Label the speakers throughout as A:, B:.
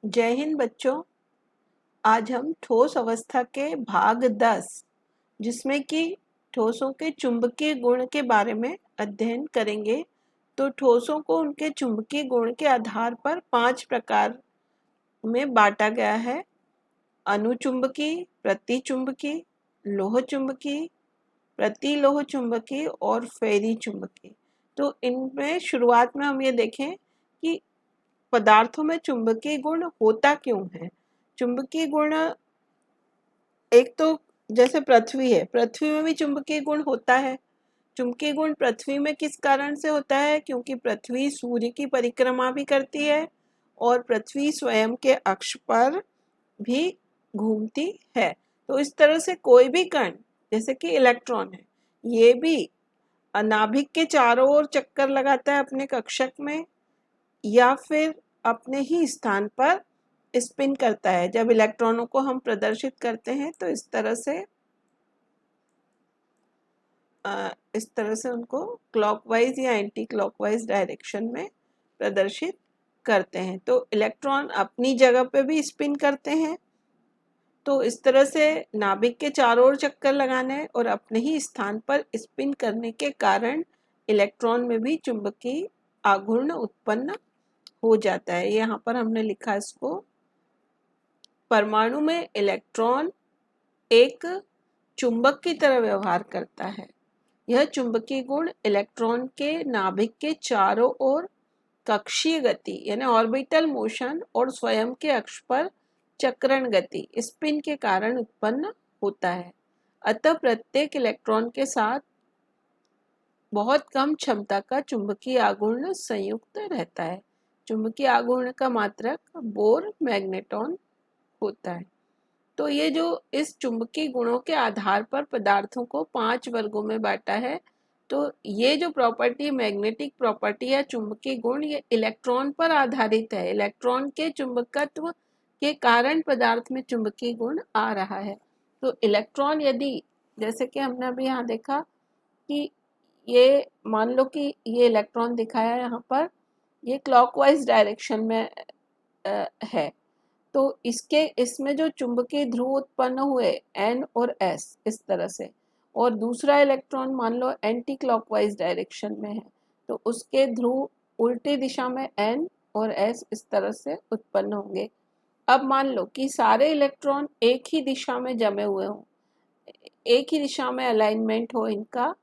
A: जय हिंद बच्चों। आज हम ठोस अवस्था के भाग 10 जिसमें कि ठोसों के चुंबकीय गुण के बारे में अध्ययन करेंगे। तो ठोसों को उनके चुंबकीय गुण के आधार पर 5 प्रकार में बांटा गया है। अनुचुंबकीय, प्रतिचुंबकीय, लोह चुंबकीय, प्रतिलोह चुंबकीय और फेरी चुंबकीय। तो इनमें शुरुआत में हम ये देखें कि पदार्थों में चुंबकीय गुण होता क्यों है। चुंबकीय गुण एक तो जैसे पृथ्वी है, पृथ्वी में भी चुंबकीय गुण होता है। चुंबकीय गुण पृथ्वी में किस कारण से होता है? क्योंकि पृथ्वी सूर्य की परिक्रमा भी करती है और पृथ्वी स्वयं के अक्ष पर भी घूमती है। तो इस तरह से कोई भी कण जैसे कि इलेक्ट्रॉन है, ये भी नाभिक के चारों ओर चक्कर लगाता है अपने कक्षक में, या फिर अपने ही स्थान पर स्पिन करता है। जब इलेक्ट्रॉनों को हम प्रदर्शित करते हैं तो इस तरह से उनको क्लॉकवाइज या एंटी क्लॉकवाइज डायरेक्शन में प्रदर्शित करते हैं। तो इलेक्ट्रॉन अपनी जगह पे भी स्पिन करते हैं। तो इस तरह से नाभिक के चारों ओर चक्कर लगाने और अपने ही स्थान पर स्पिन करने के कारण इलेक्ट्रॉन में भी चुंबकीय आघूर्ण उत्पन्न हो जाता है। यहाँ पर हमने लिखा इसको, परमाणु में इलेक्ट्रॉन एक चुंबक की तरह व्यवहार करता है। यह चुंबकीय गुण इलेक्ट्रॉन के नाभिक के चारों ओर कक्षीय गति यानी ऑर्बिटल मोशन और स्वयं के अक्ष पर चक्रण गति स्पिन के कारण उत्पन्न होता है। अतः प्रत्येक इलेक्ट्रॉन के साथ बहुत कम क्षमता का चुंबकीय आघूर्ण संयुक्त रहता है। चुंबकीय आघूर्ण का मात्रक बोर मैग्नेटॉन होता है। तो ये जो इस चुंबकीय गुणों के आधार पर पदार्थों को 5 वर्गों में बांटा है। तो ये जो प्रॉपर्टी, मैग्नेटिक प्रॉपर्टी या चुंबकीय गुण, ये इलेक्ट्रॉन पर आधारित है। इलेक्ट्रॉन के चुंबकत्व के कारण पदार्थ में चुंबकीय गुण आ रहा है। तो इलेक्ट्रॉन यदि, जैसे कि हमने अभी यहाँ देखा कि ये मान लो कि ये इलेक्ट्रॉन दिखाया है यहाँ पर, ये क्लॉकवाइज डायरेक्शन में है। तो इसमें जो चुंबकीय ध्रुव उत्पन्न हुए N और S इस तरह से, और दूसरा इलेक्ट्रॉन मान लो एंटी क्लॉकवाइज डायरेक्शन में है, तो उसके ध्रुव उल्टी दिशा में N और S इस तरह से उत्पन्न होंगे। अब मान लो कि सारे इलेक्ट्रॉन एक ही दिशा में जमे हुए हों, एक ही दिशा में अलाइनमेंट हो इनका,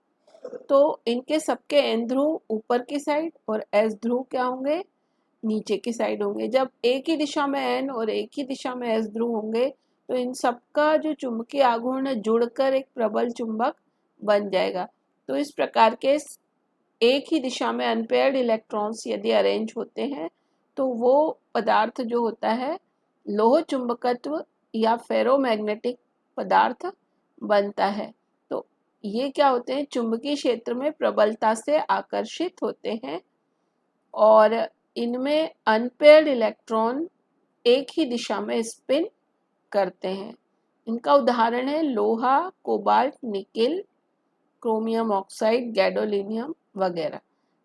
A: तो इनके सबके N ध्रुव ऊपर की साइड और S ध्रुव क्या होंगे? नीचे की साइड होंगे। जब एक ही दिशा में N और एक ही दिशा में S ध्रुव होंगे तो इन सबका जो चुंबकीय आघूर्ण जुड़कर एक प्रबल चुंबक बन जाएगा। तो इस प्रकार के एक ही दिशा में अनपेयर्ड इलेक्ट्रॉन्स यदि अरेंज होते हैं तो वो पदार्थ जो होता है लोह चुंबकत्व या फेरोमैग्नेटिक पदार्थ बनता है। तो ये क्या होते हैं? चुंबकीय क्षेत्र में प्रबलता से आकर्षित होते हैं और इनमें अनपेयर्ड इलेक्ट्रॉन एक ही दिशा में स्पिन करते हैं। इनका उदाहरण है लोहा, cobalt, nickel, chromium oxide, gadolinium वगैरह।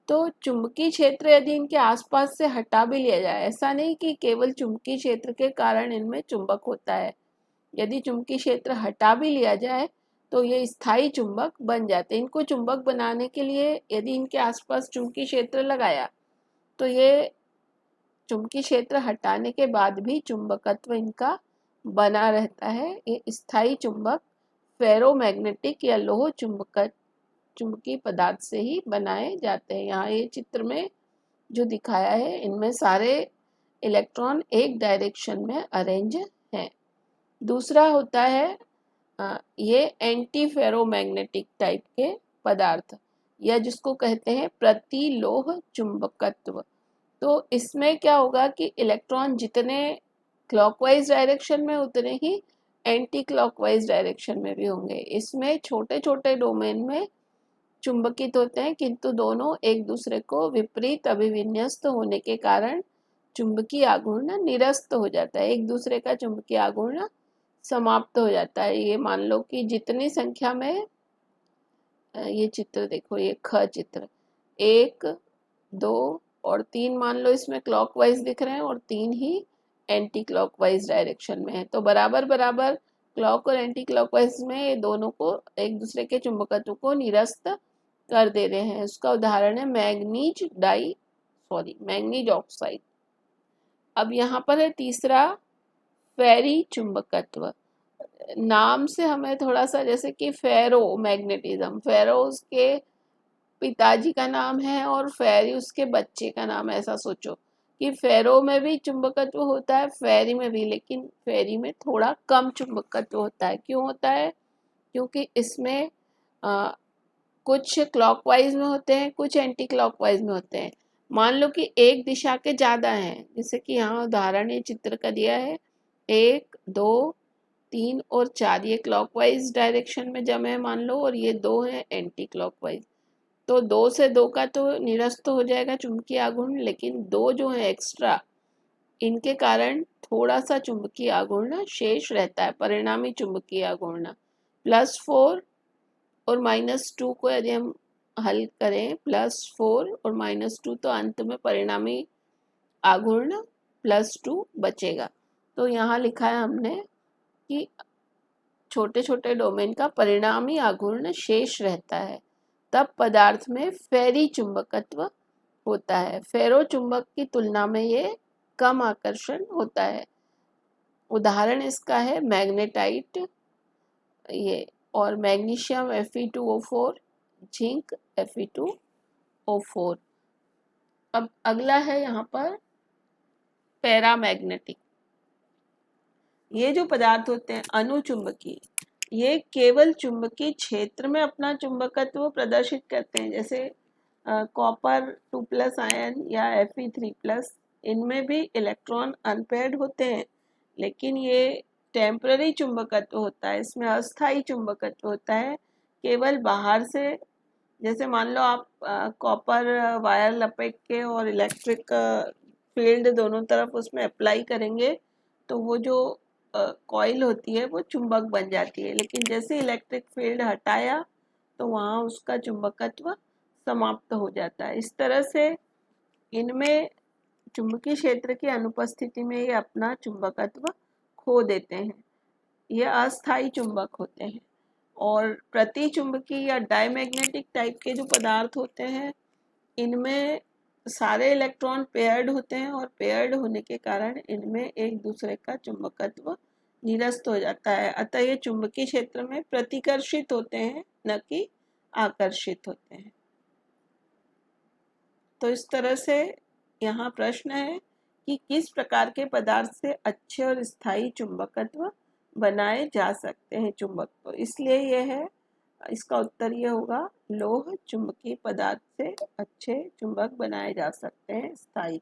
A: तो चुंबकीय क्षेत्र यदि इनके आसपास से हटा भी लिया जाए, ऐसा नहीं कि केवल चुंबकीय क्षेत्र के कारण इनमें चुंबक होता है, यदि चुंबकीय क्षेत्र हटा भी लिया जाए तो ये स्थायी चुंबक बन जाते हैं। इनको चुंबक बनाने के लिए यदि इनके आसपास चुंबकीय क्षेत्र लगाया तो ये चुंबकीय क्षेत्र हटाने के बाद भी चुंबकत्व इनका बना रहता है। ये स्थायी चुंबक फेरोमैग्नेटिक या लोह चुंबकीय पदार्थ से ही बनाए जाते हैं। यहाँ ये चित्र में जो दिखाया है इनमें सारे इलेक्ट्रॉन एक डायरेक्शन में अरेंज हैं। दूसरा होता है ये एंटी फेरोमैग्नेटिक टाइप के पदार्थ, या जिसको कहते हैं प्रतिलोह चुंबकत्व। तो इसमें क्या होगा कि इलेक्ट्रॉन जितने क्लॉकवाइज डायरेक्शन में उतने ही एंटी क्लॉकवाइज डायरेक्शन में भी होंगे। इसमें छोटे छोटे डोमेन में चुंबकित होते हैं, किंतु दोनों एक दूसरे को विपरीत अभिविन्यस्त होने के कारण चुंबकीय आघूर्ण निरस्त हो जाता है, एक दूसरे का चुंबकीय आघूर्ण समाप्त हो जाता है। ये मान लो कि जितनी संख्या में, ये चित्र देखो, ये ख चित्र 1, 2 और 3 मान लो इसमें क्लॉकवाइज दिख रहे हैं और 3 ही एंटी क्लॉकवाइज डायरेक्शन में है। तो बराबर बराबर क्लॉक और एंटी क्लॉकवाइज में ये दोनों को एक दूसरे के चुंबकत्व को निरस्त कर दे रहे हैं। उसका उदाहरण है मैंगनीज ऑक्साइड। अब यहाँ पर है तीसरा फेरी चुंबकत्व। नाम से हमें थोड़ा सा, जैसे कि फेरो मैग्नेटिज्म, फेरो उसके पिताजी का नाम है और फेरी उसके बच्चे का नाम है। ऐसा सोचो कि फेरो में भी चुंबकत्व होता है, फेरी में भी, लेकिन फेरी में थोड़ा कम चुंबकत्व होता है। क्यों होता है? क्योंकि इसमें कुछ क्लॉकवाइज में होते हैं, कुछ एंटी क्लॉकवाइज में होते हैं। मान लो कि एक दिशा के ज़्यादा हैं, जैसे कि यहाँ उदाहरण ये चित्र का दिया है, 1 2 3 और 4 ये क्लॉकवाइज डायरेक्शन में जमे हैं मान लो, और ये 2 हैं एंटी क्लॉकवाइज। तो 2 से 2 का तो निरस्त हो जाएगा चुंबकीय आघूर्ण, लेकिन 2 जो है एक्स्ट्रा, इनके कारण थोड़ा सा चुंबकीय आघूर्ण शेष रहता है, परिणामी चुंबकीय आघूर्ण। +4 और -2 को यदि हम हल करें, +4 और -2, तो अंत में परिणामी आघूर्ण +2 बचेगा। तो यहाँ लिखा है हमने कि छोटे छोटे डोमेन का परिणामी आघूर्ण शेष रहता है, तब पदार्थ में फेरी चुंबकत्व होता है। फेरो चुंबक की तुलना में ये कम आकर्षण होता है। उदाहरण इसका है मैग्नेटाइट ये, और मैग्नीशियम Fe2O4, जिंक Fe2O4। अब अगला है यहाँ पर पैरामैग्नेटिक। ये जो पदार्थ होते हैं अनुचुंबकीय, ये केवल चुंबकीय क्षेत्र में अपना चुंबकत्व प्रदर्शित करते हैं। जैसे कॉपर 2+ आयन या Fe3+, इनमें भी इलेक्ट्रॉन अनपेयर्ड होते हैं, लेकिन ये टेम्पररी चुंबकत्व होता है, इसमें अस्थायी चुंबकत्व होता है। केवल बाहर से, जैसे मान लो आप कॉपर वायर लपेट के और इलेक्ट्रिक फील्ड दोनों तरफ उसमें अप्लाई करेंगे, तो वो जो कॉइल होती है वो चुंबक बन जाती है, लेकिन जैसे इलेक्ट्रिक फील्ड हटाया तो वहाँ उसका चुंबकत्व समाप्त हो जाता है। इस तरह से इनमें चुंबकीय क्षेत्र की अनुपस्थिति में ये अपना चुंबकत्व खो देते हैं। ये अस्थायी चुंबक होते हैं। और प्रतिचुंबकीय या डायमैग्नेटिक टाइप के जो पदार्थ होते हैं, इनमें सारे इलेक्ट्रॉन पेयर्ड होते हैं, और पेयर्ड होने के कारण इनमें एक दूसरे का चुंबकत्व निरस्त हो जाता है। अतः ये चुंबकीय क्षेत्र में प्रतिकर्षित होते हैं, न कि आकर्षित होते हैं। तो इस तरह से यहाँ प्रश्न है कि किस प्रकार के पदार्थ से अच्छे और स्थायी चुंबकत्व बनाए जा सकते हैं चुंबक। तो इसलिए यह है, इसका उत्तर ये होगा, लोह चुंबकीय पदार्थ से अच्छे चुंबक बनाए जा सकते हैं, स्थायी।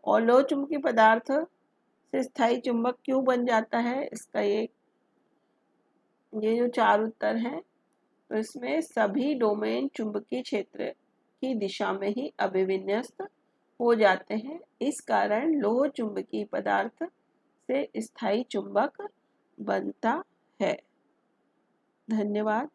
A: और लोह चुंबकीय पदार्थ से स्थायी चुंबक क्यों बन जाता है, इसका ये जो 4 उत्तर हैं, तो इसमें सभी डोमेन चुंबकीय क्षेत्र की दिशा में ही अभिविन्यस्त हो जाते हैं। इस कारण लोह चुंबकीय पदार्थ से स्थायी चुंबक बनता है। धन्यवाद।